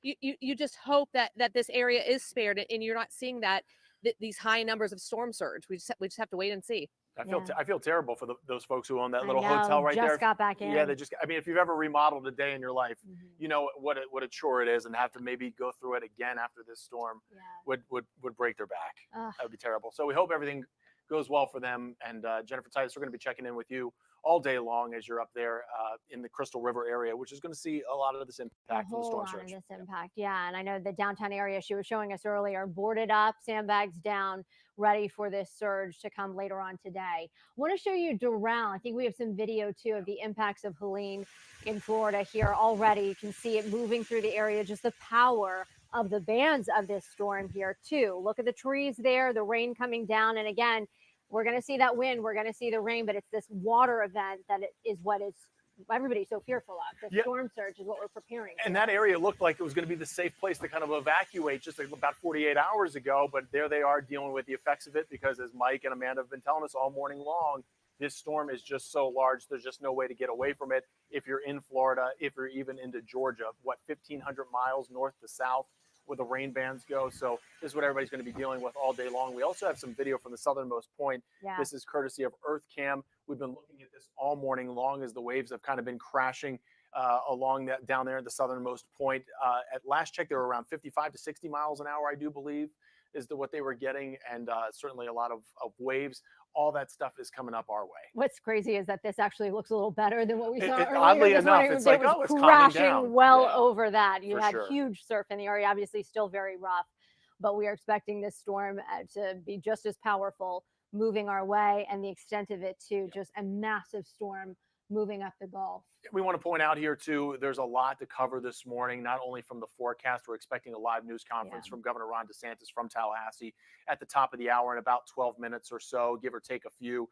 you just hope that this area is spared, and you're not seeing these high numbers of storm surge. We just have to wait and see. Yeah. I feel terrible for those folks who own that I little hotel know. right there. Just got back in. Yeah, they just. I mean, if you've ever remodeled a day in your life, Mhm. you know what a chore it is, and have to maybe go through it again after this storm Yeah. would break their back. Ugh. That would be terrible. So we hope everything goes well for them. And Jennifer Titus, we're going to be checking in with you all day long as you're up there in the Crystal River area, which is going to see a lot of this A impact from the whole storm lot of surge. this impact. Yeah. And I know the downtown area she was showing us earlier, boarded up, sandbags down, ready for this surge to come later on today. I want to show you Doral. I think we have some video too of the impacts of Helene in Florida here already. You can see it moving through the area, just the power of the bands of this storm here too. Look at the trees there, the rain coming down. And again, we're going to see that wind, we're going to see the rain, but it's this water event that is what is everybody's so fearful of. The storm surge is what we're preparing for. And that area looked like it was going to be the safe place to kind of evacuate just like about 48 hours ago, but there they are dealing with the effects of it because, as Mike and Amanda have been telling us all morning long, this storm is just so large, there's just no way to get away from it. If you're in Florida, if you're even into Georgia, 1,500 miles north to south where the rain bands go. So this is what everybody's going to be dealing with all day long. We also have some video from the southernmost point. Yeah. This is courtesy of EarthCam. We've been looking at this all morning long as the waves have kind of been crashing along that down there at the southernmost point. At last check, they were around 55 to 60 miles an hour, I do believe, is what they were getting, and certainly a lot of waves. All that stuff is coming up our way. What's crazy is that this actually looks a little better than what we saw earlier. Oddly this enough, morning. it's like, oh, it's calming crashing down. well Yeah, over that. You for had sure. huge surf in the area, obviously still very rough, but we are expecting this storm to be just as powerful moving our way, and the extent of it too, just a massive storm moving up the Gulf. We want to point out here, too, there's a lot to cover this morning, not only from the forecast. We're expecting a live news conference from Governor Ron DeSantis from Tallahassee at the top of the hour in about 12 minutes or so, give or take a few.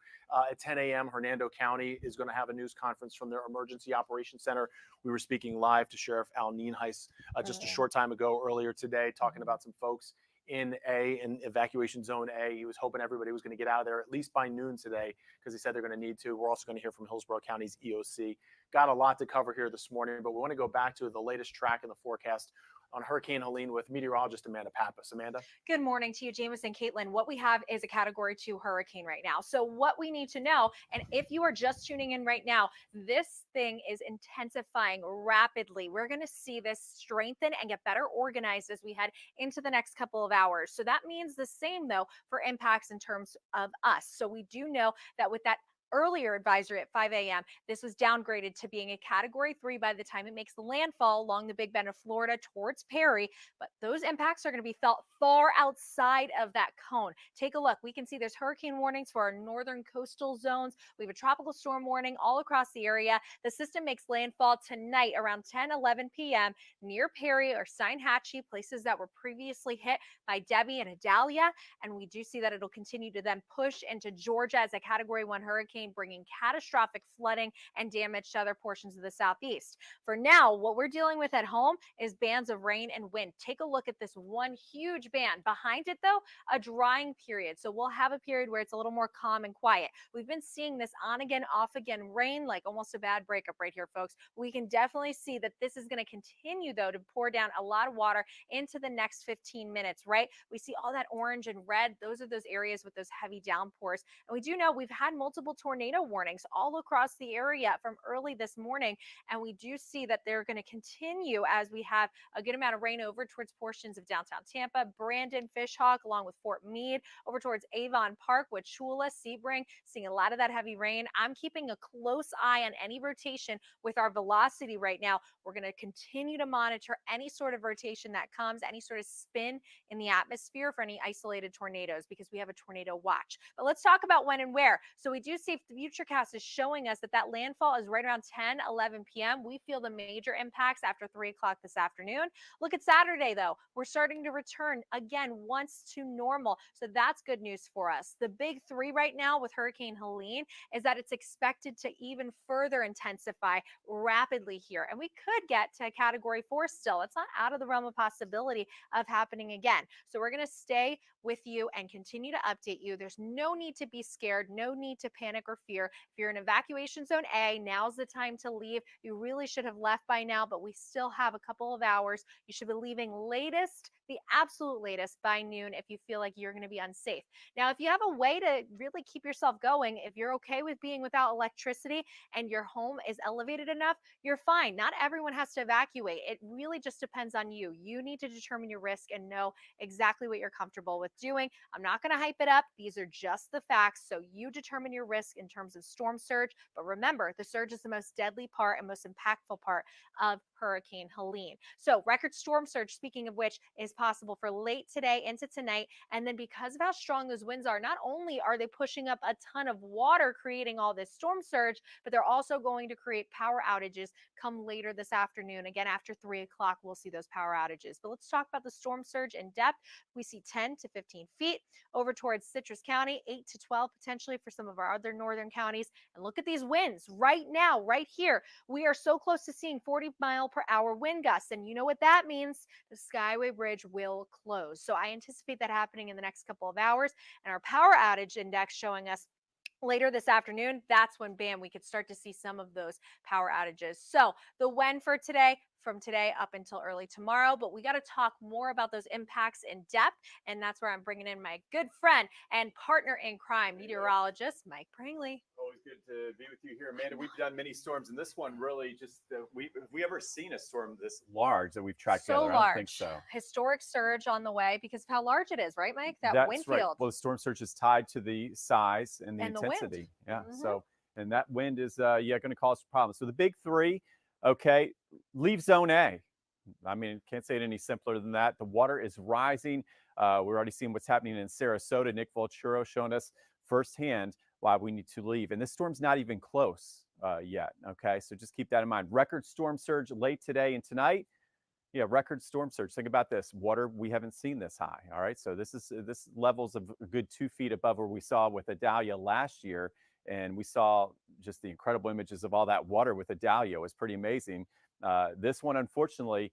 At 10 a.m., Hernando County is going to have a news conference from their Emergency Operations Center. We were speaking live to Sheriff Al Nienhuis just a short time ago earlier today, talking about some folks in evacuation zone A. He was hoping everybody was going to get out of there at least by noon today because he said they're going to need to. We're also going to hear from Hillsborough County's EOC. Got a lot to cover here this morning, but we want to go back to the latest track in the forecast on Hurricane Helene with meteorologist Amanda Pappas. Amanda? Good morning to you, Jameis and Caitlin. What we have is a Category 2 hurricane right now. So what we need to know, and if you are just tuning in right now, this thing is intensifying rapidly. We're going to see this strengthen and get better organized as we head into the next couple of hours. So that means the same, though, for impacts in terms of us. So we do know that with that earlier advisory at 5 a.m., this was downgraded to being a Category 3 by the time it makes the landfall along the Big Bend of Florida towards Perry. But those impacts are going to be felt far outside of that cone. Take a look. We can see there's hurricane warnings for our northern coastal zones. We have a tropical storm warning all across the area. The system makes landfall tonight around 10-11 p.m. near Perry or Steinhatchee, places that were previously hit by Debbie and Idalia. And we do see that it'll continue to then push into Georgia as a Category 1 hurricane, bringing catastrophic flooding and damage to other portions of the southeast. For now, what we're dealing with at home is bands of rain and wind. Take a look at this one huge band. Behind it, though, a drying period. So we'll have a period where it's a little more calm and quiet. We've been seeing this on again, off again rain, like almost a bad breakup right here, folks. We can definitely see that this is going to continue, though, to pour down a lot of water into the next 15 minutes, right? We see all that orange and red. Those are those areas with those heavy downpours. And we do know we've had multiple tornado warnings all across the area from early this morning. And we do see that they're going to continue as we have a good amount of rain over towards portions of downtown Tampa, Brandon, Fishhawk, along with Fort Meade, over towards Avon Park, Wauchula, Sebring, seeing a lot of that heavy rain. I'm keeping a close eye on any rotation with our velocity right now. We're going to continue to monitor any sort of rotation that comes, any sort of spin in the atmosphere for any isolated tornadoes, because we have a tornado watch. But let's talk about when and where. So we do see the Futurecast is showing us that landfall is right around 10-11 p.m. We feel the major impacts after 3 o'clock this afternoon. Look at Saturday, though. We're starting to return again once to normal. So that's good news for us. The big three right now with Hurricane Helene is that it's expected to even further intensify rapidly here. And we could get to a Category 4 still. It's not out of the realm of possibility of happening again. So we're going to stay with you and continue to update you. There's no need to be scared, no need to panic or fear. If you're in evacuation zone A, now's the time to leave. You really should have left by now, but we still have a couple of hours. You should be leaving latest, the absolute latest, by noon if you feel like you're going to be unsafe. Now, if you have a way to really keep yourself going, if you're okay with being without electricity and your home is elevated enough, you're fine. Not everyone has to evacuate. It really just depends on you. You need to determine your risk and know exactly what you're comfortable with doing. I'm not going to hype it up. These are just the facts. So you determine your risk in terms of storm surge. But remember, the surge is the most deadly part and most impactful part of Hurricane Helene. So record storm surge, speaking of which, is possible for late today into tonight. And then because of how strong those winds are, not only are they pushing up a ton of water, creating all this storm surge, but they're also going to create power outages come later this afternoon. Again, after 3 o'clock, we'll see those power outages. But let's talk about the storm surge in depth. We see 10 to 15 feet over towards Citrus County, 8 to 12 potentially for some of our other northern counties. And look at these winds right now, right here. We are so close to seeing 40-mile-per-hour wind gusts. And you know what that means? The Skyway Bridge will close. So I anticipate that happening in the next couple of hours. And our power outage index showing us later this afternoon, that's when, bam, we could start to see some of those power outages. So the when for today, from today up until early tomorrow, but we got to talk more about those impacts in depth. And that's where I'm bringing in my good friend and partner in crime, meteorologist Mike Prangley. Always good to be with you here, Amanda. We've done many storms, and this one really just have we ever seen a storm this large that we've tracked So together? I large. don't think so. Historic surge on the way because of how large it is, right, Mike? That That's wind right. field. Well, the storm surge is tied to the size and the And the wind. intensity. Yeah. Mhm. So, and that wind is going to cause problems. So the big three, okay, leave zone A. I mean, can't say it any simpler than that. The water is rising. We're already seeing what's happening in Sarasota. Nick Volchuro showing us firsthand why we need to leave. And this storm's not even close yet. Okay, so just keep that in mind. Record storm surge late today and tonight. Yeah, record storm surge. Think about this. Water, we haven't seen this high. All right, so this levels of a good 2 feet above where we saw with Idalia last year. And we saw just the incredible images of all that water with Idalia. It was pretty amazing. This one, unfortunately,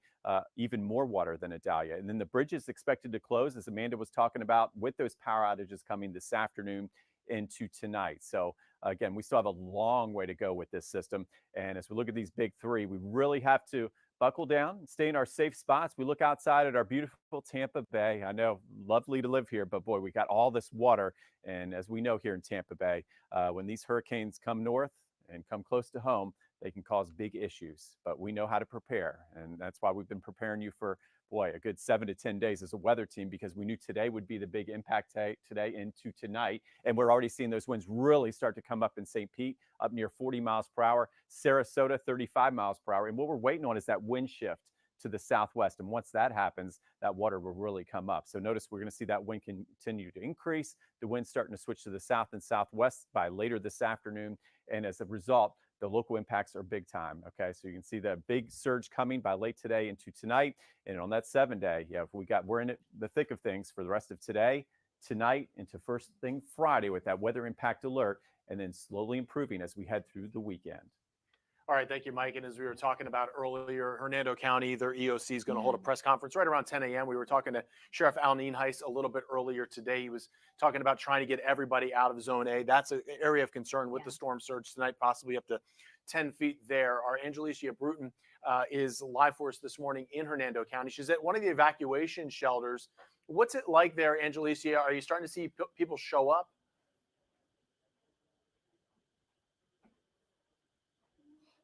even more water than Idalia. And then the bridge is expected to close, as Amanda was talking about, with those power outages coming this afternoon into tonight. So again, we still have a long way to go with this system. And as we look at these big three, we really have to buckle down and stay in our safe spots. We look outside at our beautiful Tampa Bay. I know, lovely to live here, but boy, we got all this water. And as we know here in Tampa Bay, when these hurricanes come north and come close to home, they can cause big issues, but we know how to prepare. And that's why we've been preparing you for, boy, a good 7 to 10 days as a weather team, because we knew today would be the big impact today into tonight. And we're already seeing those winds really start to come up in St. Pete, up near 40 miles per hour, Sarasota, 35 miles per hour. And what we're waiting on is that wind shift to the southwest. And once that happens, that water will really come up. So notice we're going to see that wind continue to increase. The wind starting to switch to the south and southwest by later this afternoon. And as a result, the local impacts are big time. Okay, so you can see the big surge coming by late today into tonight. And on that 7-day, yeah, we're in the thick of things for the rest of today, tonight, into first thing Friday with that weather impact alert, and then slowly improving as we head through the weekend. All right, thank you, Mike. And as we were talking about earlier, Hernando County, their EOC is going to hold a press conference right around 10 a.m. We were talking to Sheriff Al Nienhuis a little bit earlier today. He was talking about trying to get everybody out of Zone A. That's an area of concern with the storm surge tonight, possibly up to 10 feet there. Our Angelicia Bruton is live for us this morning in Hernando County. She's at one of the evacuation shelters. What's it like there, Angelicia? Are you starting to see people show up?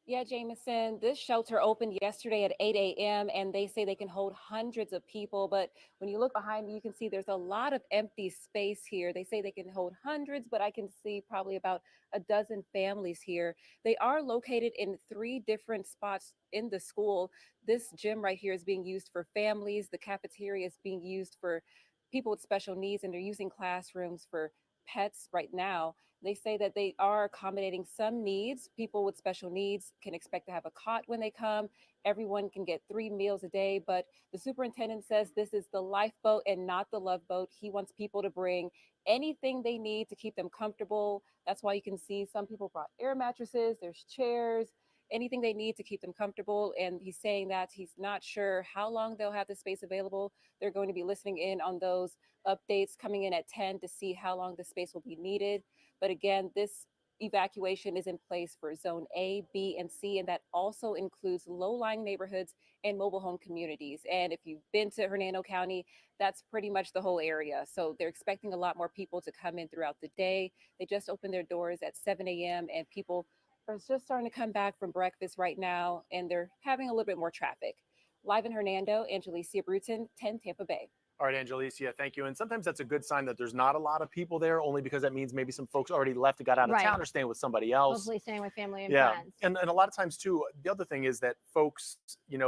Yeah, Jameson, this shelter opened yesterday at 8 a.m. and they say they can hold hundreds of people. But when you look behind me, you can see there's a lot of empty space here. They say they can hold hundreds, but I can see probably about a dozen families here. They are located in 3 different spots in the school. This gym right here is being used for families. The cafeteria is being used for people with special needs, and they're using classrooms for pets right now. They say that they are accommodating some needs. People with special needs can expect to have a cot when they come. Everyone can get 3 meals a day, but the superintendent says this is the lifeboat and not the love boat. He wants people to bring anything they need to keep them comfortable. That's why you can see some people brought air mattresses, there's chairs. anything they need to keep them comfortable. And he's saying that he's not sure how long they'll have the space available. They're going to be listening in on those updates coming in at 10 to see how long the space will be needed. But again, this evacuation is in place for zone A, B, and C, and that also includes low-lying neighborhoods and mobile home communities. And if you've been to Hernando County, that's pretty much the whole area. So they're expecting a lot more people to come in throughout the day. They just opened their doors at 7 a.m. and people are just starting to come back from breakfast right now, and they're having a little bit more traffic. Live in Hernando, Angelicia Bruton, 10 Tampa Bay. All right, Angelicia, thank you. And sometimes that's a good sign that there's not a lot of people there, only because that means maybe some folks already left and got out of Right. town or staying with somebody else. Hopefully staying with family and Yeah. friends. And a lot of times too, the other thing is that folks,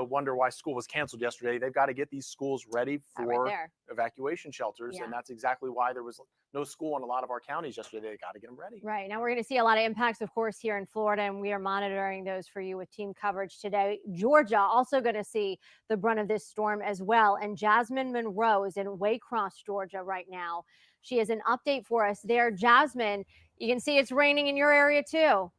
wonder why school was canceled yesterday. They've got to get these schools ready That right for there. evacuation shelters. Yeah. And that's exactly why there was no school in a lot of our counties yesterday. They got to get them ready. Right. Now we're going to see a lot of impacts, of course, here in Florida, and we are monitoring those for you with team coverage today. Georgia also going to see the brunt of this storm as well. And Jasmine Monroe is in Waycross, Georgia right now. She has an update for us there. Jasmine, you can see it's raining in your area too.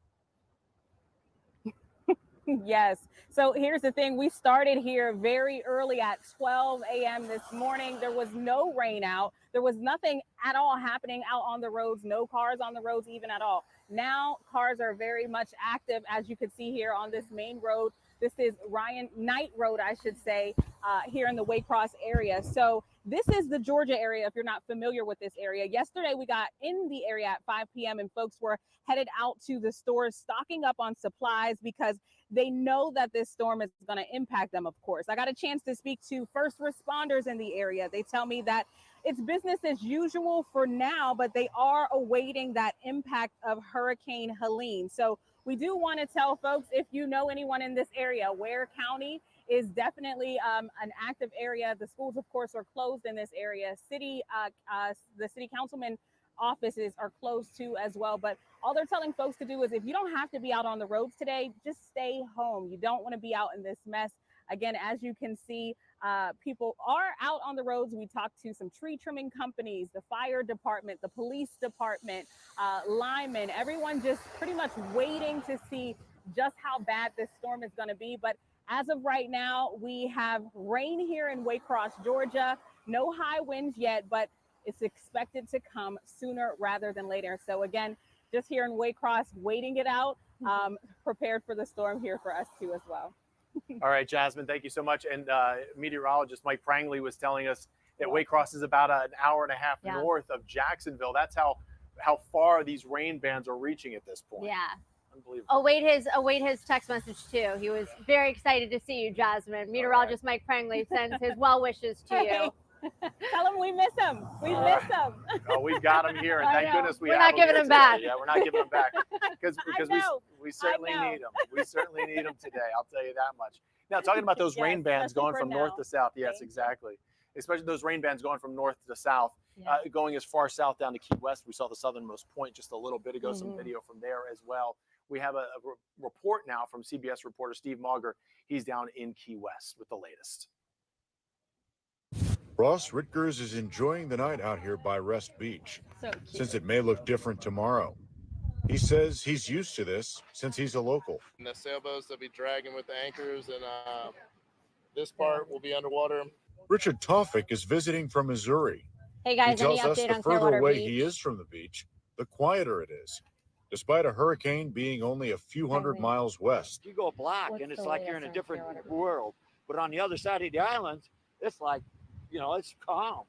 Yes. So here's the thing. We started here very early at 12 a.m. this morning. There was no rain out. There was nothing at all happening out on the roads, no cars on the roads even at all. Now cars are very much active, as you can see here on this main road. This is Ryan Knight Road, I should say, here in the Waycross area. So this is the Georgia area, if you're not familiar with this area. Yesterday, we got in the area at 5 p.m. and folks were headed out to the stores, stocking up on supplies because they know that this storm is going to impact them, of course. I got a chance to speak to first responders in the area. They tell me that it's business as usual for now, but they are awaiting that impact of Hurricane Helene. So we do want to tell folks, if you know anyone in this area, Ware County is definitely an active area. The schools, of course, are closed in this area. The city councilman offices are closed too as well. But all they're telling folks to do is, if you don't have to be out on the roads today, just stay home. You don't want to be out in this mess. Again, as you can see, people are out on the roads. We talked to some tree trimming companies, the fire department, the police department, linemen, everyone just pretty much waiting to see just how bad this storm is going to be. But as of right now, we have rain here in Waycross, Georgia. No high winds yet, but it's expected to come sooner rather than later. So again, just here in Waycross, waiting it out, prepared for the storm here for us too as well. All right, Jasmine, thank you so much. And meteorologist Mike Prangley was telling us that Waycross is about an hour and a half north of Jacksonville. That's how far these rain bands are reaching at this point. Yeah. Unbelievable. Await his text message too. He was very excited to see you, Jasmine. Meteorologist Mike Prangley sends his well wishes to you. Tell him we miss him. We miss him. Oh, we've got him here, and thank goodness we're not giving him back. Yeah, we're not giving him back because we certainly need him. We certainly need him today. I'll tell you that much. Now, talking about those rain bands going from north to south. Yes, exactly. Especially those rain bands going from north to south, going as far south down to Key West. We saw the southernmost point just a little bit ago. Some video from there as well. We have a report now from CBS reporter Steve Mauger. He's down in Key West with the latest. Ross Ritkers is enjoying the night out here by Rest Beach, since it may look different tomorrow. He says he's used to this since he's a local. And the sailboats will be dragging with the anchors, and this part will be underwater. Richard Toffick is visiting from Missouri. Hey guys, he tells any us update the on further Clearwater away Beach? he is from the beach, the quieter it is, despite a hurricane being only a few hundred miles west. You go a block and it's like you're in a different world. But on the other side of the island, it's like, it's calm.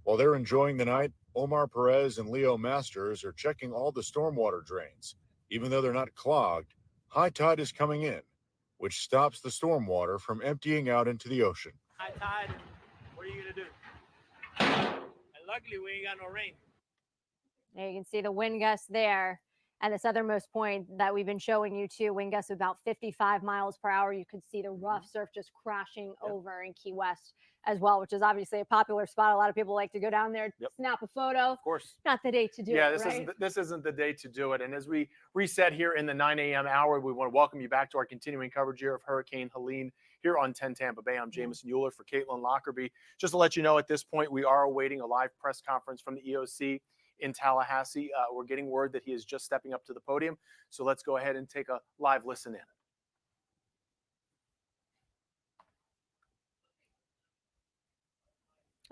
While they're enjoying the night, Omar Perez and Leo Masters are checking all the stormwater drains. Even though they're not clogged, high tide is coming in, which stops the stormwater from emptying out into the ocean. High tide, what are you going to do? And luckily, we ain't got no rain. There you can see the wind gusts there. And the southernmost point that we've been showing you too, wind gusts of about 55 miles per hour. You could see the rough surf just crashing over in Key West as well, which is obviously a popular spot. A lot of people like to go down there, snap a photo. Of course. Not the day to do it, this isn't the day to do it. And as we reset here in the 9 a.m. hour, we want to welcome you back to our continuing coverage here of Hurricane Helene here on 10 Tampa Bay. I'm Jameson Euler for Caitlin Lockerbie. Just to let you know, at this point, we are awaiting a live press conference from the EOC in Tallahassee. We're getting word that he is just stepping up to the podium. So let's go ahead and take a live listen in.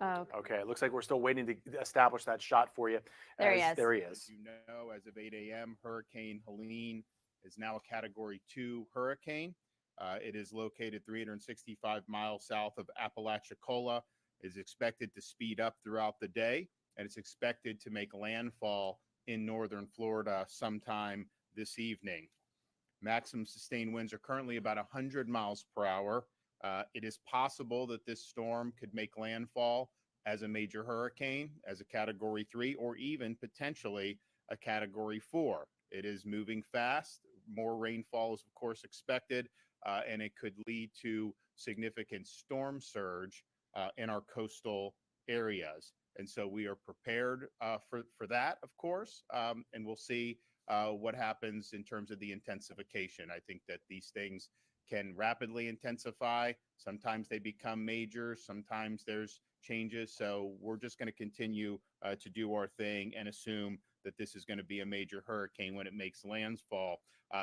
Oh, okay. Okay, it looks like we're still waiting to establish that shot for you. There he is. There he As is. you know, as of 8 a.m., Hurricane Helene is now a Category 2 hurricane. It is located 365 miles south of Apalachicola. It is expected to speed up throughout the day, and it's expected to make landfall in northern Florida sometime this evening. Maximum sustained winds are currently about 100 miles per hour. It is possible that this storm could make landfall as a major hurricane, as a Category 3, or even potentially a Category 4. It is moving fast. More rainfall is, of course, expected, and it could lead to significant storm surge in our coastal areas. And so we are prepared for that, of course, and we'll see what happens in terms of the intensification. I think that these things can rapidly intensify. Sometimes they become major. Sometimes there's changes. So we're just going to continue to do our thing and assume that this is going to be a major hurricane when it makes landfall.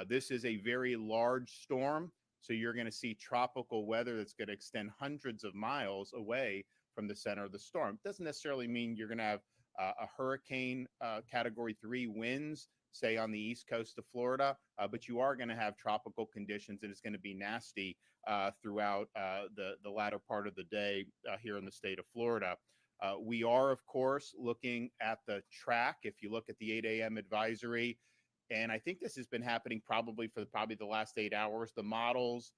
This is a very large storm. So you're going to see tropical weather that's going to extend hundreds of miles away from the center of the storm. It doesn't necessarily mean you're going to have a hurricane Category 3 winds, say on the east coast of Florida, but you are going to have tropical conditions, and it's going to be nasty throughout the latter part of the day here in the state of Florida. We are, of course, looking at the track. If you look at the 8 a.m. advisory, and I think this has been happening probably for the last 8 hours, the models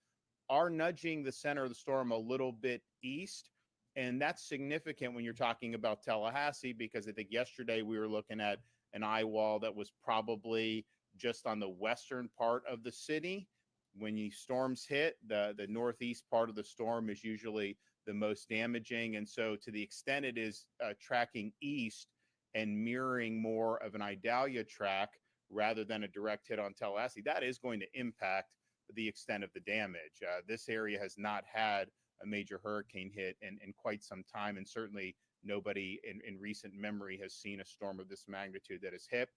are nudging the center of the storm a little bit east. And that's significant when you're talking about Tallahassee, because I think yesterday we were looking at an eye wall that was probably just on the western part of the city. When storms hit, the northeast part of the storm is usually the most damaging. And so to the extent it is tracking east and mirroring more of an Idalia track rather than a direct hit on Tallahassee, that is going to impact the extent of the damage. This area has not had a major hurricane hit in quite some time, and certainly nobody in recent memory has seen a storm of this magnitude that has hit.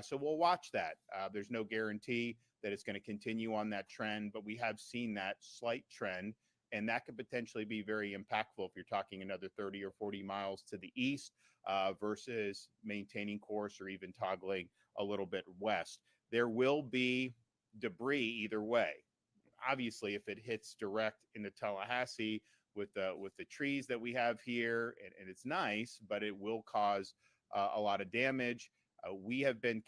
So we'll watch that. There's no guarantee that it's going to continue on that trend, but we have seen that slight trend, and that could potentially be very impactful if you're talking another 30 or 40 miles to the east versus maintaining course or even toggling a little bit west. There will be debris either way. Obviously, if it hits direct into Tallahassee with the trees that we have here, and it's nice, but it will cause a lot of damage.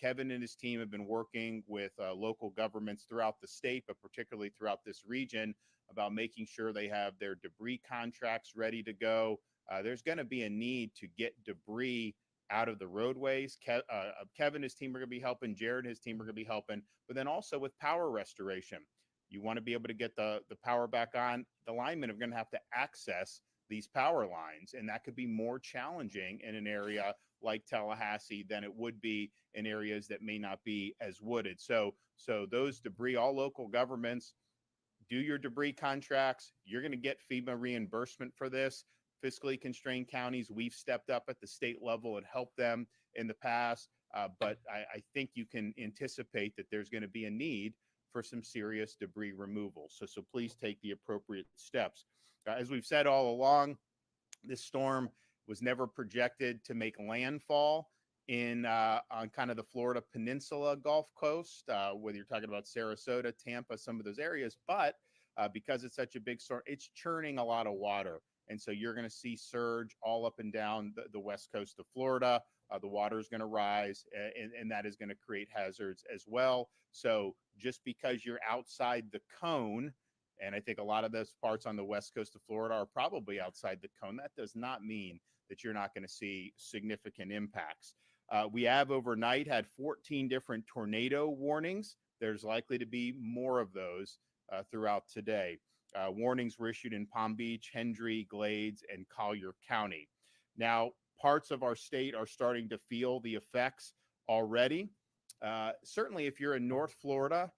Kevin and his team have been working with local governments throughout the state, but particularly throughout this region, about making sure they have their debris contracts ready to go. There's going to be a need to get debris out of the roadways. Kevin and his team are going to be helping. Jared and his team are going to be helping, but then also with power restoration. You want to be able to get the power back on. The linemen are going to have to access these power lines, and that could be more challenging in an area like Tallahassee than it would be in areas that may not be as wooded. So those debris, all local governments, do your debris contracts. You're going to get FEMA reimbursement for this. Fiscally constrained counties, we've stepped up at the state level and helped them in the past, but I think you can anticipate that there's going to be a need for some serious debris removal. So please take the appropriate steps. As we've said all along, this storm was never projected to make landfall on kind of the Florida Peninsula Gulf Coast, whether you're talking about Sarasota, Tampa, some of those areas. But because it's such a big storm, it's churning a lot of water. And so you're going to see surge all up and down the west coast of Florida. The water is going to rise, and that is going to create hazards as well. So just because you're outside the cone, and I think a lot of those parts on the west coast of Florida are probably outside the cone, that does not mean that you're not going to see significant impacts. We have overnight had 14 different tornado warnings. There's likely to be more of those throughout today. Warnings were issued in Palm Beach, Hendry, Glades, and Collier County. Now, parts of our state are starting to feel the effects already. Certainly, if you're in North Florida,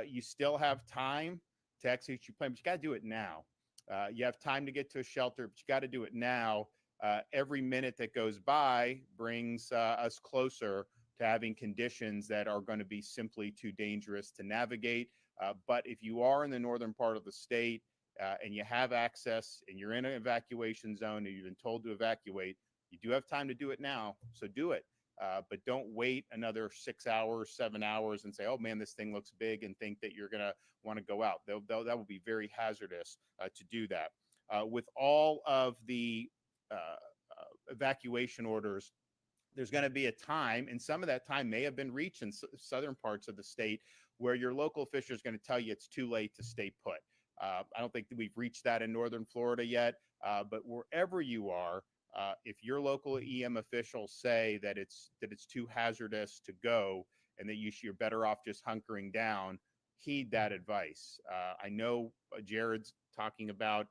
you still have time to execute your plan, but you got to do it now. You have time to get to a shelter, but you got to do it now. Every minute that goes by brings us closer to having conditions that are going to be simply too dangerous to navigate. But if you are in the northern part of the state and you have access and you're in an evacuation zone and you've been told to evacuate, you do have time to do it now. So do it. But don't wait another 6 hours, 7 hours and say, oh man, this thing looks big, and think that you're going to want to go out. That will be very hazardous to do that. With all of the evacuation orders, there's going to be a time, and some of that time may have been reached in southern parts of the state, where your local official is going to tell you it's too late to stay put. I don't think that we've reached that in northern Florida yet, but wherever you are, if your local EM officials say that it's too hazardous to go and that you're better off just hunkering down, heed that advice. I know Jared's talking about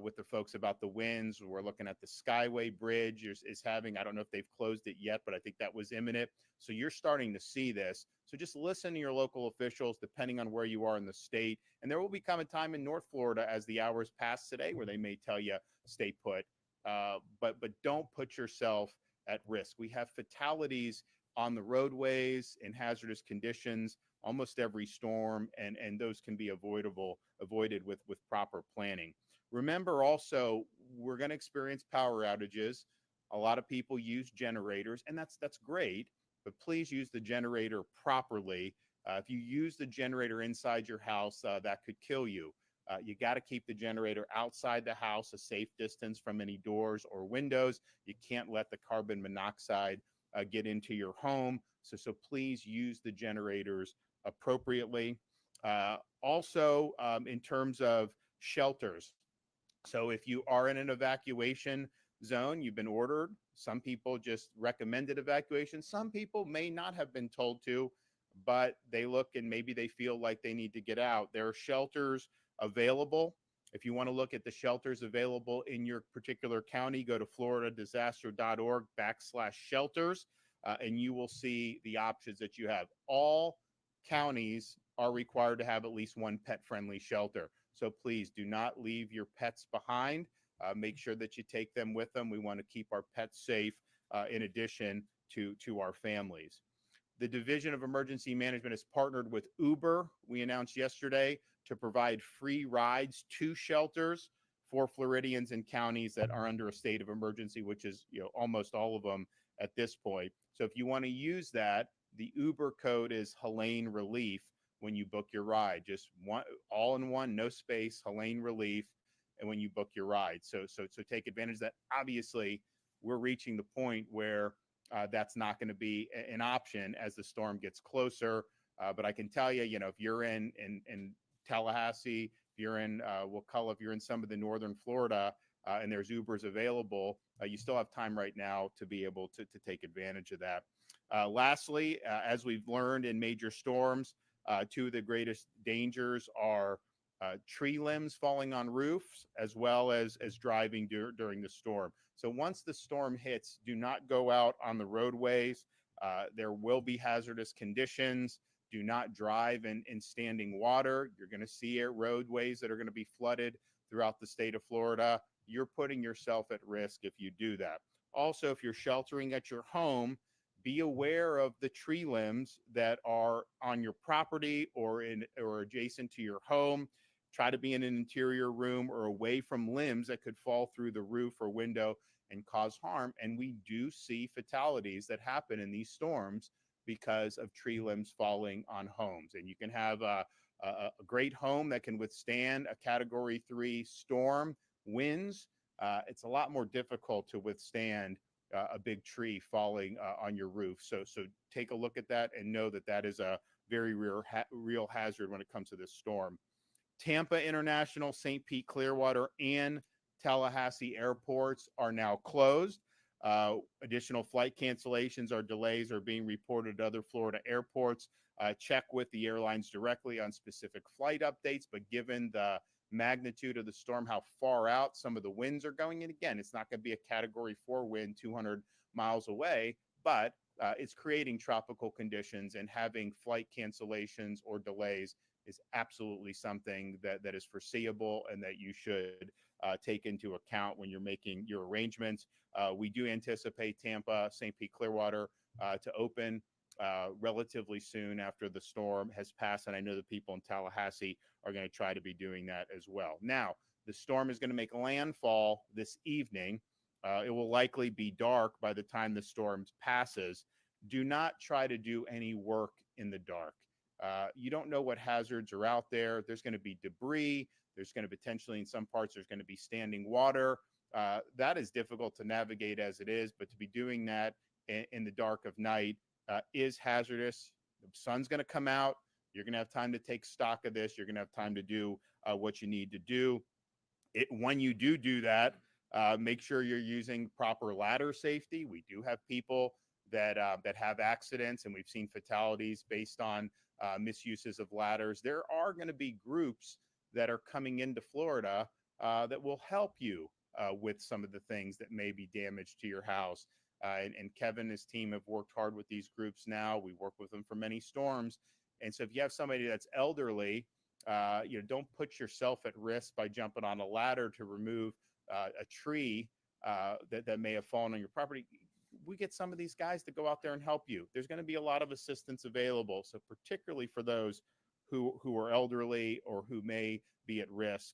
with the folks about the winds. We're looking at the Skyway Bridge is having, I don't know if they've closed it yet, but I think that was imminent. So you're starting to see this. So just listen to your local officials, depending on where you are in the state. And there will become a time in North Florida as the hours pass today where they may tell you stay put. But don't put yourself at risk. We have fatalities on the roadways in hazardous conditions almost every storm, and those can be avoided with proper planning. Remember also, we're going to experience power outages. A lot of people use generators, and that's great, but please use the generator properly. If you use the generator inside your house, that could kill you. You got to keep the generator outside the house, a safe distance from any doors or windows. You can't let the carbon monoxide get into your home. So please use the generators appropriately. Also, in terms of shelters. So if you are in an evacuation zone, you've been ordered. Some people just recommended evacuation. Some people may not have been told to, but they look and maybe they feel like they need to get out. There are shelters available. If you want to look at the shelters available in your particular county, go to floridadisaster.org/shelters, and you will see the options that you have. All counties are required to have at least one pet-friendly shelter. So please do not leave your pets behind. Make sure that you take them with them. We want to keep our pets safe in addition to our families. The Division of Emergency Management has partnered with Uber, we announced yesterday, to provide free rides to shelters for Floridians in counties that are under a state of emergency, which is almost all of them at this point. So if you want to use that, the Uber code is Helene Relief when you book your ride. Just one, all in one, no space, Helene Relief, and when you book your ride. So take advantage of that. Obviously, we're reaching the point where that's not going to be an option as the storm gets closer. But I can tell you, if you're in Tallahassee, if you're in Wakulla, if you're in some of the northern Florida, and there's Ubers available, you still have time right now to be able to take advantage of that. Lastly, as we've learned in major storms, two of the greatest dangers are tree limbs falling on roofs, as well as driving during the storm. So once the storm hits, do not go out on the roadways. There will be hazardous conditions. Do not drive in standing water. You're going to see roadways that are going to be flooded throughout the state of Florida. You're putting yourself at risk if you do that. Also, if you're sheltering at your home, be aware of the tree limbs that are on your property or adjacent to your home. Try to be in an interior room or away from limbs that could fall through the roof or window and cause harm. And we do see fatalities that happen in these storms because of tree limbs falling on homes. And you can have a great home that can withstand a Category 3 storm winds. It's a lot more difficult to withstand a big tree falling on your roof. So take a look at that and know that that is a very real hazard when it comes to this storm. Tampa International, St. Pete Clearwater, and Tallahassee airports are now closed. Additional flight cancellations or delays are being reported at other Florida airports. Check with the airlines directly on specific flight updates, but given the magnitude of the storm, how far out some of the winds are going, and again, it's not going to be a Category 4 wind 200 miles away, but it's creating tropical conditions, and having flight cancellations or delays is absolutely something that is foreseeable and that you should take into account when you're making your arrangements. We do anticipate Tampa, St. Pete Clearwater to open relatively soon after the storm has passed. And I know the people in Tallahassee are going to try to be doing that as well. Now, the storm is going to make landfall this evening. It will likely be dark by the time the storm passes. Do not try to do any work in the dark. You don't know what hazards are out there. There's going to be debris. There's going to potentially, in some parts, there's going to be standing water. That is difficult to navigate as it is, but to be doing that in the dark of night is hazardous. The sun's going to come out. You're going to have time to take stock of this. You're going to have time to do what you need to do. When you do that, make sure you're using proper ladder safety. We do have people that have accidents, and we've seen fatalities based on misuses of ladders. There are going to be groups that are coming into Florida that will help you with some of the things that may be damaged to your house. And Kevin and his team have worked hard with these groups now. We work with them for many storms. And so if you have somebody that's elderly, don't put yourself at risk by jumping on a ladder to remove a tree that may have fallen on your property. We get some of these guys to go out there and help you. There's going to be a lot of assistance available. So particularly for those who are elderly or who may be at risk,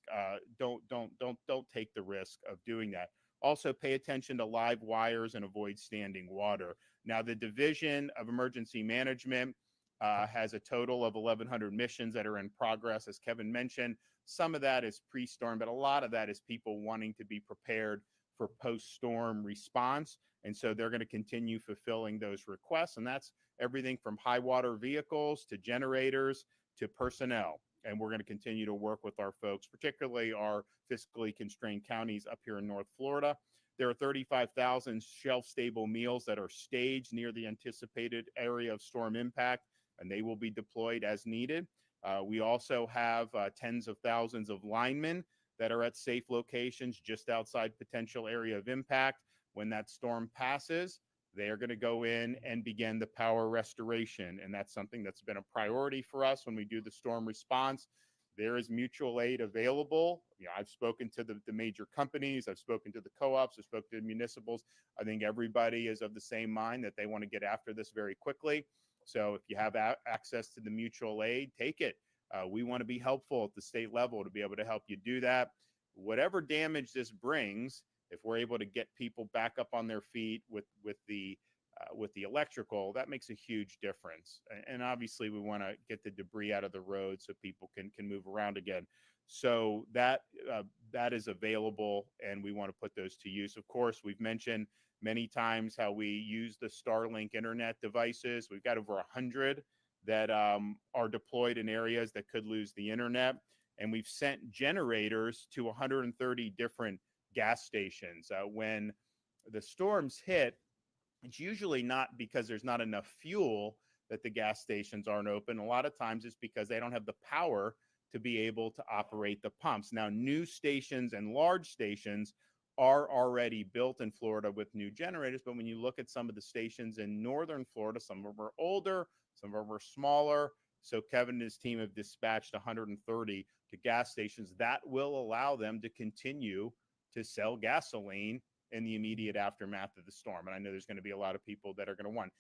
don't take the risk of doing that. Also, pay attention to live wires and avoid standing water. Now, the Division of Emergency Management has a total of 1,100 missions that are in progress. As Kevin mentioned, some of that is pre-storm, but a lot of that is people wanting to be prepared for post-storm response. And so they're going to continue fulfilling those requests. And that's everything from high water vehicles to generators to personnel. And we're going to continue to work with our folks, particularly our fiscally constrained counties up here in North Florida. There are 35,000 shelf-stable meals that are staged near the anticipated area of storm impact, and they will be deployed as needed. We also have tens of thousands of linemen that are at safe locations just outside potential area of impact. When that storm passes, they are going to go in and begin the power restoration. And that's something that's been a priority for us when we do the storm response. There is mutual aid available. I've spoken to the major companies. I've spoken to the co-ops. I've spoken to the municipals. I think everybody is of the same mind that they want to get after this very quickly. So if you have access to the mutual aid, take it. We want to be helpful at the state level to be able to help you do that. Whatever damage this brings, if we're able to get people back up on their feet with the electrical, that makes a huge difference. And obviously, we want to get the debris out of the road so people can move around again. So that is available, and we want to put those to use. Of course, we've mentioned many times how we use the Starlink internet devices. We've got over 100 that are deployed in areas that could lose the internet. And we've sent generators to 130 different gas stations. When the storms hit, it's usually not because there's not enough fuel that the gas stations aren't open. A lot of times it's because they don't have the power to be able to operate the pumps. Now, new stations and large stations are already built in Florida with new generators, but when you look at some of the stations in northern Florida, some of them are older, some of them are smaller. So Kevin and his team have dispatched 130 to gas stations that will allow them to continue to sell gasoline in the immediate aftermath of the storm. And I know there's going to be a lot of people that are going to want.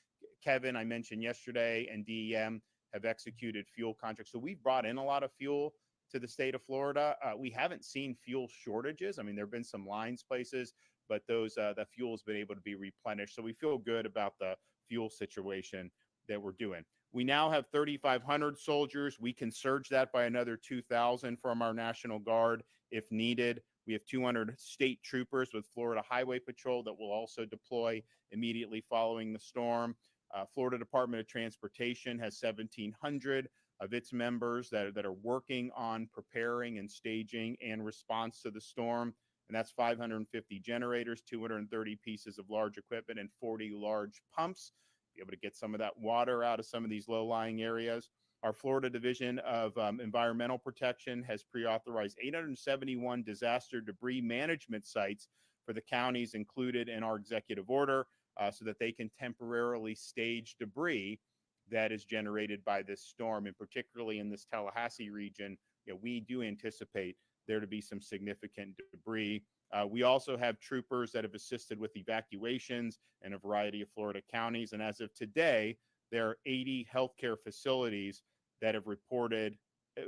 Kevin, I mentioned yesterday, and DEM have executed fuel contracts. So we've brought in a lot of fuel to the state of Florida. We haven't seen fuel shortages. I mean, there have been some lines places, but the fuel has been able to be replenished. So we feel good about the fuel situation that we're doing. We now have 3,500 soldiers. We can surge that by another 2,000 from our National Guard if needed. We have 200 state troopers with Florida Highway Patrol that will also deploy immediately following the storm. Florida Department of Transportation has 1,700 of its members that are working on preparing and staging and response to the storm. And that's 550 generators, 230 pieces of large equipment, and 40 large pumps. Be able to get some of that water out of some of these low-lying areas. Our Florida Division of Environmental Protection has pre-authorized 871 disaster debris management sites for the counties included in our executive order so that they can temporarily stage debris that is generated by this storm. And particularly in this Tallahassee region, we do anticipate there to be some significant debris. We also have troopers that have assisted with evacuations in a variety of Florida counties. And as of today, there are 80 healthcare facilities that have reported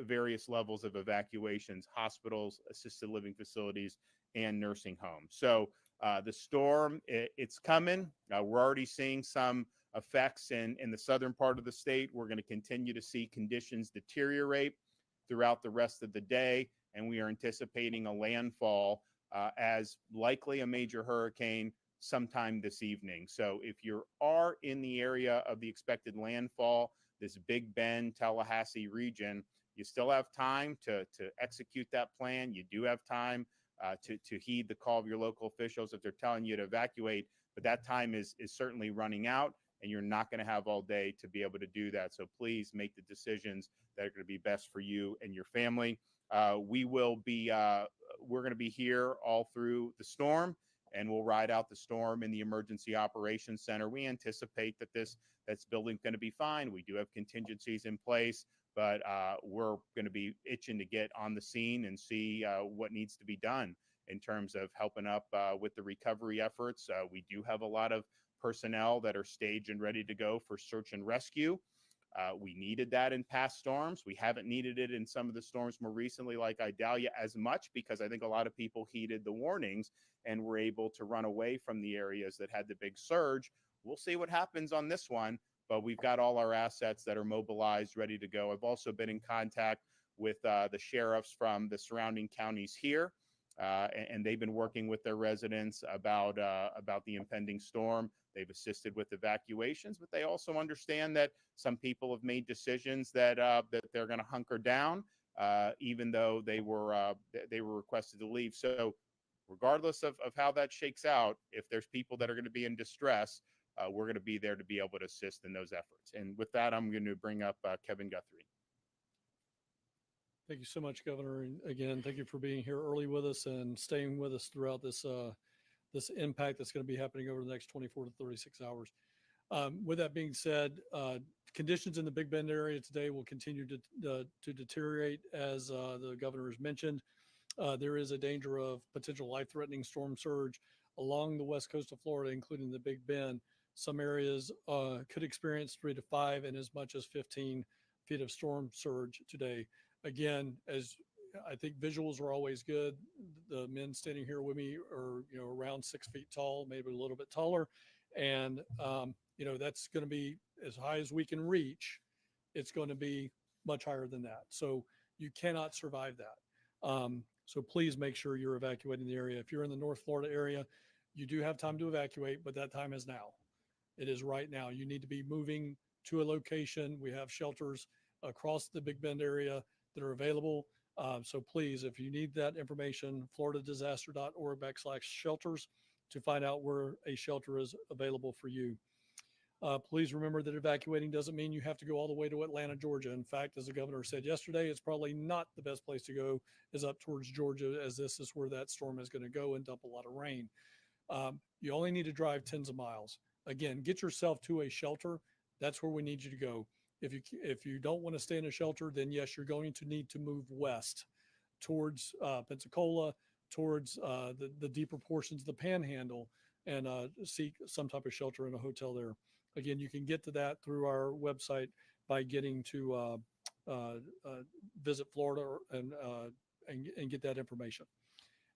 various levels of evacuations, hospitals, assisted living facilities, and nursing homes. So the storm, it's coming. We're already seeing some effects in the southern part of the state. We're going to continue to see conditions deteriorate throughout the rest of the day, and we are anticipating a landfall as likely a major hurricane sometime this evening. So if you are in the area of the expected landfall, this Big Bend, Tallahassee region, you still have time to execute that plan. You do have time to heed the call of your local officials if they're telling you to evacuate, but that time is certainly running out, and you're not going to have all day to be able to do that. So please make the decisions that are going to be best for you and your family. We're going to be here all through the storm, and we'll ride out the storm in the Emergency Operations Center. We anticipate that this building's going to be fine. We do have contingencies in place, but we're going to be itching to get on the scene and see what needs to be done in terms of helping up with the recovery efforts. We do have a lot of personnel that are staged and ready to go for search and rescue. We needed that in past storms. We haven't needed it in some of the storms more recently, like Idalia, as much, because I think a lot of people heeded the warnings and were able to run away from the areas that had the big surge. We'll see what happens on this one, but we've got all our assets that are mobilized, ready to go. I've also been in contact with the sheriffs from the surrounding counties here, and they've been working with their residents about the impending storm. They've assisted with evacuations, but they also understand that some people have made decisions that they're going to hunker down, even though they were requested to leave. So regardless of how that shakes out, if there's people that are going to be in distress, we're going to be there to be able to assist in those efforts. And with that, I'm going to bring up Kevin Guthrie. Thank you so much, Governor. And again, thank you for being here early with us and staying with us throughout this this impact that's going to be happening over the next 24 to 36 hours. With that being said, conditions in the Big Bend area today will continue to deteriorate, as the governor has mentioned. There is a danger of potential life-threatening storm surge along the west coast of Florida, including the Big Bend. Some areas could experience 3 to 5 and as much as 15 feet of storm surge today. Again, as I think visuals are always good. The men standing here with me are, around 6 feet tall, maybe a little bit taller. And, that's going to be as high as we can reach. It's going to be much higher than that. So you cannot survive that. So please make sure you're evacuating the area. If you're in the North Florida area, you do have time to evacuate, but that time is now. It is right now. You need to be moving to a location. We have shelters across the Big Bend area that are available. So please, if you need that information, floridadisaster.org/shelters to find out where a shelter is available for you. Please remember that evacuating doesn't mean you have to go all the way to Atlanta, Georgia. In fact, as the governor said yesterday, it's probably not the best place to go is up towards Georgia, as this is where that storm is going to go and dump a lot of rain. You only need to drive tens of miles. Again, get yourself to a shelter. That's where we need you to go. If you don't want to stay in a shelter, then yes, you're going to need to move west towards Pensacola, towards the deeper portions of the Panhandle, and seek some type of shelter in a hotel there. Again, you can get to that through our website by getting to Visit Florida and get that information.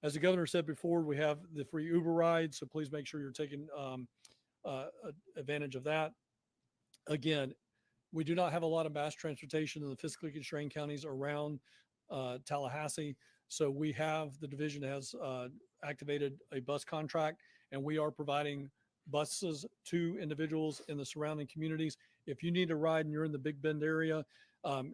As the governor said before, we have the free Uber ride, so please make sure you're taking advantage of that. Again, we do not have a lot of mass transportation in the fiscally constrained counties around Tallahassee. So the division has activated a bus contract, and we are providing buses to individuals in the surrounding communities. If you need a ride and you're in the Big Bend area,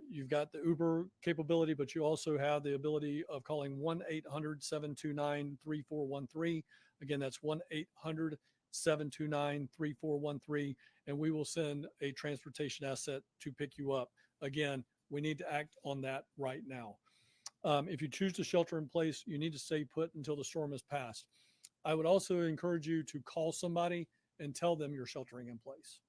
you've got the Uber capability, but you also have the ability of calling 1-800-729-3413. Again, that's 1-800-729-3413, and we will send a transportation asset to pick you up. Again, we need to act on that right now. If you choose to shelter in place, you need to stay put until the storm has passed. I would also encourage you to call somebody and tell them you're sheltering in place.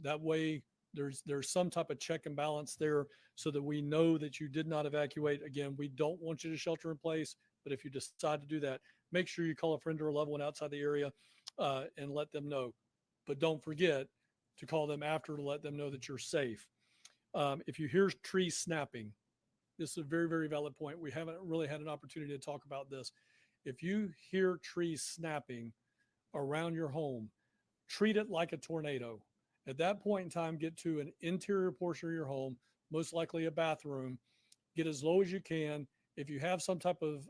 That way, there's some type of check and balance there so that we know that you did not evacuate. Again, we don't want you to shelter in place, but if you decide to do that, make sure you call a friend or a loved one outside the area and let them know. But don't forget, to call them after to let them know that you're safe. If you hear trees snapping, this is a very, very valid point. We haven't really had an opportunity to talk about this. If you hear trees snapping around your home, treat it like a tornado. At that point in time, get to an interior portion of your home, most likely a bathroom, get as low as you can. If you have some type of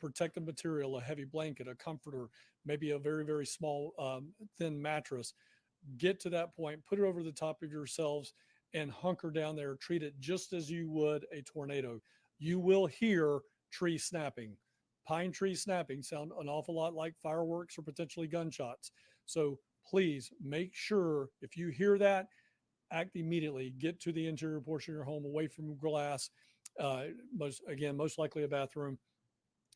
protective material, a heavy blanket, a comforter, maybe a very, very small, thin mattress, get to that point, put it over the top of yourselves and hunker down there. Treat it just as you would a tornado. You will hear tree snapping. Pine trees snapping sound an awful lot like fireworks or potentially gunshots. So please make sure if you hear that, act immediately. Get to the interior portion of your home, away from glass, most likely a bathroom,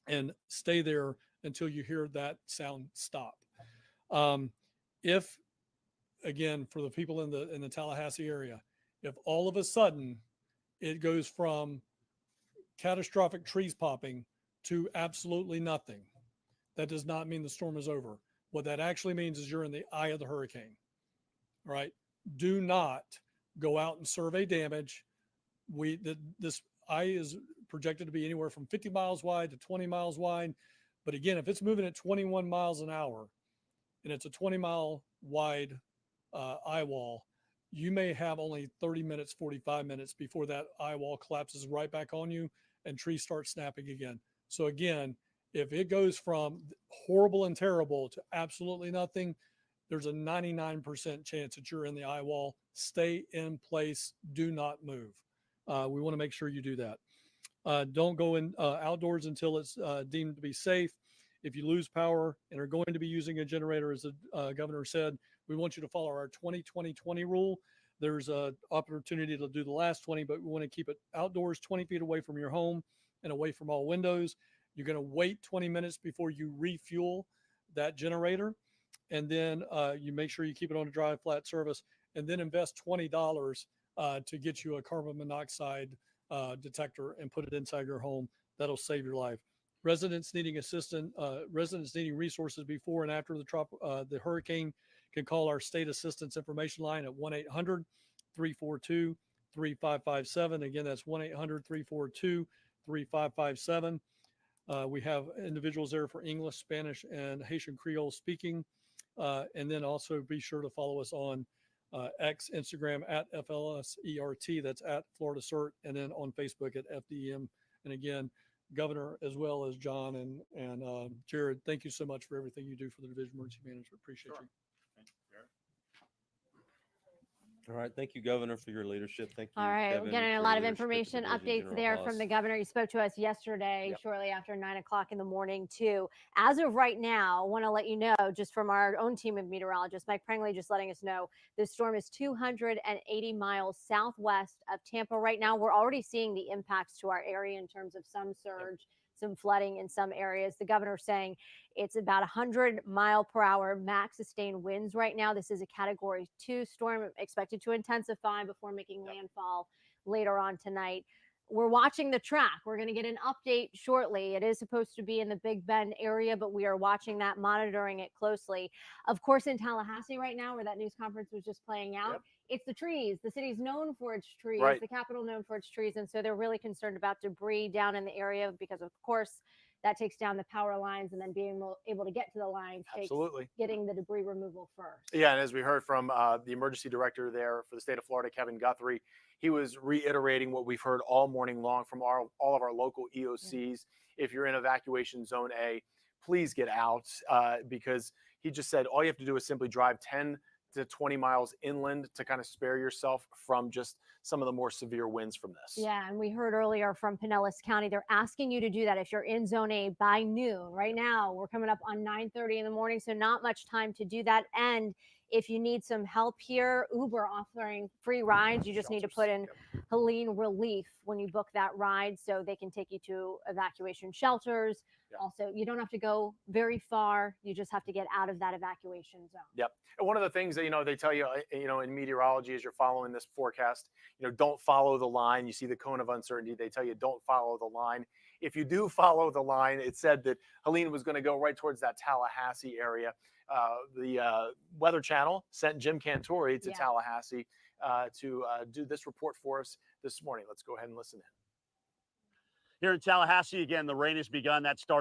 and stay there until you hear that sound stop. If again, for the people in the Tallahassee area, if all of a sudden it goes from catastrophic trees popping to absolutely nothing, that does not mean the storm is over. What that actually means is you're in the eye of the hurricane. All right. Do not go out and survey damage. This eye is projected to be anywhere from 50 miles wide to 20 miles wide. But again, if it's moving at 21 miles an hour and it's a 20-mile wide eye wall, you may have only 30 minutes, 45 minutes before that eye wall collapses right back on you and trees start snapping again. So again, if it goes from horrible and terrible to absolutely nothing, there's a 99% chance that you're in the eye wall. Stay in place. Do not move. We want to make sure you do that. Don't go in outdoors until it's deemed to be safe. If you lose power and are going to be using a generator, as the governor said, we want you to follow our 20-20-20 rule. There's an opportunity to do the last 20, but we want to keep it outdoors, 20 feet away from your home and away from all windows. You're going to wait 20 minutes before you refuel that generator. And then you make sure you keep it on a dry, flat surface, and then invest $20 to get you a carbon monoxide detector and put it inside your home. That'll save your life. Residents needing assistance, residents needing resources before and after the hurricane can call our state assistance information line at 1-800-342-3557. Again, that's 1-800-342-3557. We have individuals there for English, Spanish, and Haitian Creole speaking. And then also be sure to follow us on X, Instagram at FLSERT, that's at Florida CERT, and then on Facebook at FDM. And again, Governor, as well as John and Jared, thank you so much for everything you do for the Division of Emergency Management. Appreciate you. All right. Thank you, Governor, for your leadership. Thank you. All right. Kevin, We're getting a for lot your of leadership at information Division, updates General there Haas. from the governor. He spoke to us yesterday, Yep. shortly after 9 o'clock in the morning, too. As of right now, I want to let you know, just from our own team of meteorologists, Mike Prangley just letting us know, this storm is 280 miles southwest of Tampa right now. We're already seeing the impacts to our area in terms of some surge, some flooding in some areas. The governor saying it's about 100-mile-per-hour max sustained winds right now. This is a Category 2 storm expected to intensify before making landfall later on tonight. We're watching the track. We're going to get an update shortly. It is supposed to be in the Big Bend area, but we are watching that, monitoring it closely. Of course, in Tallahassee right now, where that news conference was just playing out, it's the trees. The city's known for its trees, the capital known for its trees. And so they're really concerned about debris down in the area because, of course, that takes down the power lines, and then being able to get to the lines takes getting the debris removal first. Yeah, and as we heard from the emergency director there for the state of Florida, Kevin Guthrie, he was reiterating what we've heard all morning long from all of our local EOCs. If you're in evacuation zone A, please get out because he just said all you have to do is simply drive 10 to 20 miles inland to kind of spare yourself from just some of the more severe winds from this. Yeah, and we heard earlier from Pinellas County, they're asking you to do that if you're in zone A by noon. Right now, we're coming up on 9:30 in the morning, so not much time to do that. And if you need some help here, Uber offering free rides. You just need to put in Helene Relief when you book that ride, so they can take you to evacuation shelters, Also, you don't have to go very far. You just have to get out of that evacuation zone. Yep. And one of the things that, they tell you, in meteorology, as you're following this forecast, don't follow the line. You see the cone of uncertainty. They tell you don't follow the line. If you do follow the line, it said that Helene was going to go right towards that Tallahassee area. The Weather Channel sent Jim Cantori to Tallahassee to do this report for us this morning. Let's go ahead and listen in. Here in Tallahassee, again, the rain has begun. That started